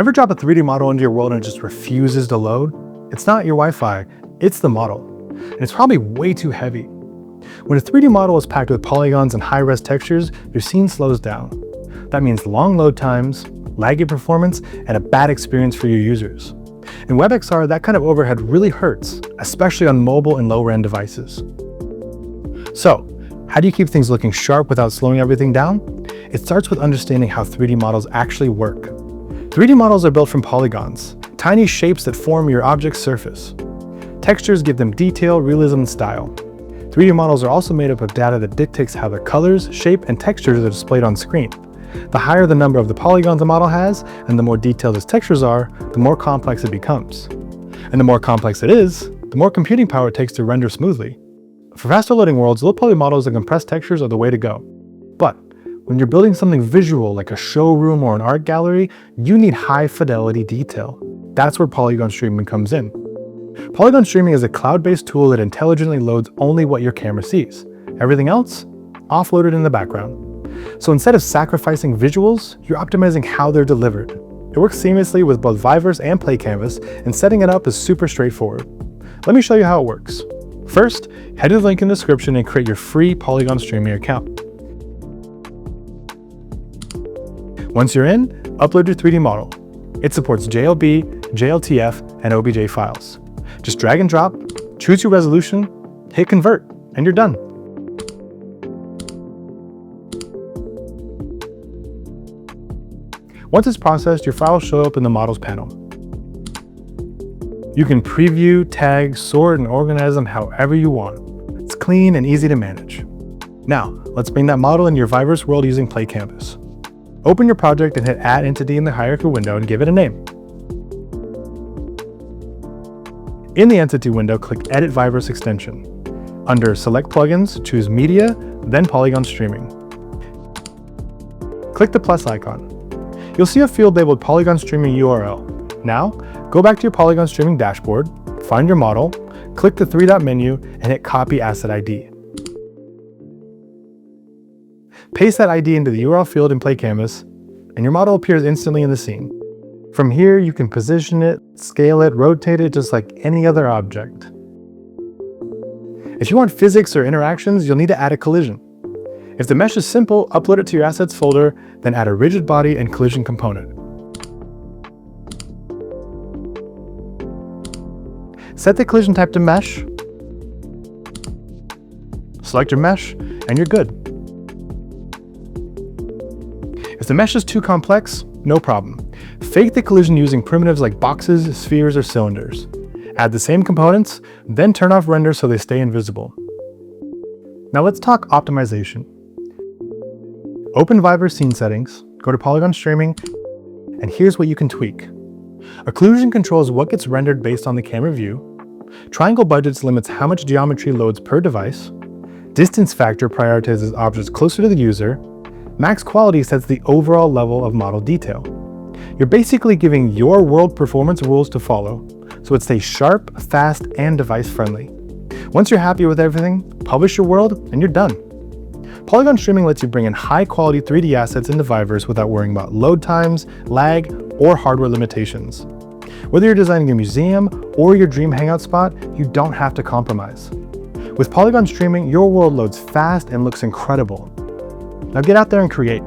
Ever drop a 3D model into your world and it just refuses to load? It's not your Wi-Fi, it's the model. And it's probably way too heavy. When a 3D model is packed with polygons and high-res textures, your scene slows down. That means long load times, laggy performance, and a bad experience for your users. In WebXR, that kind of overhead really hurts, especially on mobile and lower-end devices. So, how do you keep things looking sharp without slowing everything down? It starts with understanding how 3D models actually work. 3D models are built from polygons, tiny shapes that form your object's surface. Textures give them detail, realism, and style. 3D models are also made up of data that dictates how their colors, shape, and textures are displayed on screen. The higher the number of the polygons a model has, and the more detailed its textures are, the more complex it becomes. And the more complex it is, the more computing power it takes to render smoothly. For faster loading worlds, low poly models and compressed textures are the way to go. But when you're building something visual like a showroom or an art gallery, you need high fidelity detail. That's where Polygon Streaming comes in. Polygon Streaming is a cloud-based tool that intelligently loads only what your camera sees. Everything else, offloaded in the background. So instead of sacrificing visuals, you're optimizing how they're delivered. It works seamlessly with both VIVERSE and PlayCanvas, and setting it up is super straightforward. Let me show you how it works. First, head to the link in the description and create your free Polygon Streaming account. Once you're in, upload your 3D model. It supports JLB, JLTF, and OBJ files. Just drag and drop, choose your resolution, hit convert, and you're done. Once it's processed, your files show up in the Models panel. You can preview, tag, sort, and organize them however you want. It's clean and easy to manage. Now, let's bring that model into your VIVERSE world using PlayCanvas. Open your project and hit Add Entity in the hierarchy window and give it a name. In the Entity window, click Edit VIVERSE Extension. Under Select Plugins, choose Media, then Polygon Streaming. Click the plus icon. You'll see a field labeled Polygon Streaming URL. Now, go back to your Polygon Streaming dashboard, find your model, click the three-dot menu, and hit Copy Asset ID. Paste that ID into the URL field in PlayCanvas, and your model appears instantly in the scene. From here, you can position it, scale it, rotate it just like any other object. If you want physics or interactions, you'll need to add a collision. If the mesh is simple, upload it to your assets folder, then add a rigid body and collision component. Set the collision type to mesh, select your mesh, and you're good. If the mesh is too complex, no problem. Fake the collision using primitives like boxes, spheres, or cylinders. Add the same components, then turn off render so they stay invisible. Now let's talk optimization. Open VIVERSE Scene Settings, go to Polygon Streaming, and here's what you can tweak. Occlusion controls what gets rendered based on the camera view. Triangle budgets limits how much geometry loads per device. Distance factor prioritizes objects closer to the user. Max quality sets the overall level of model detail. You're basically giving your world performance rules to follow, so it stays sharp, fast, and device-friendly. Once you're happy with everything, publish your world, and you're done. Polygon Streaming lets you bring in high-quality 3D assets into VIVERSE without worrying about load times, lag, or hardware limitations. Whether you're designing a museum or your dream hangout spot, you don't have to compromise. With Polygon Streaming, your world loads fast and looks incredible. Now get out there and create.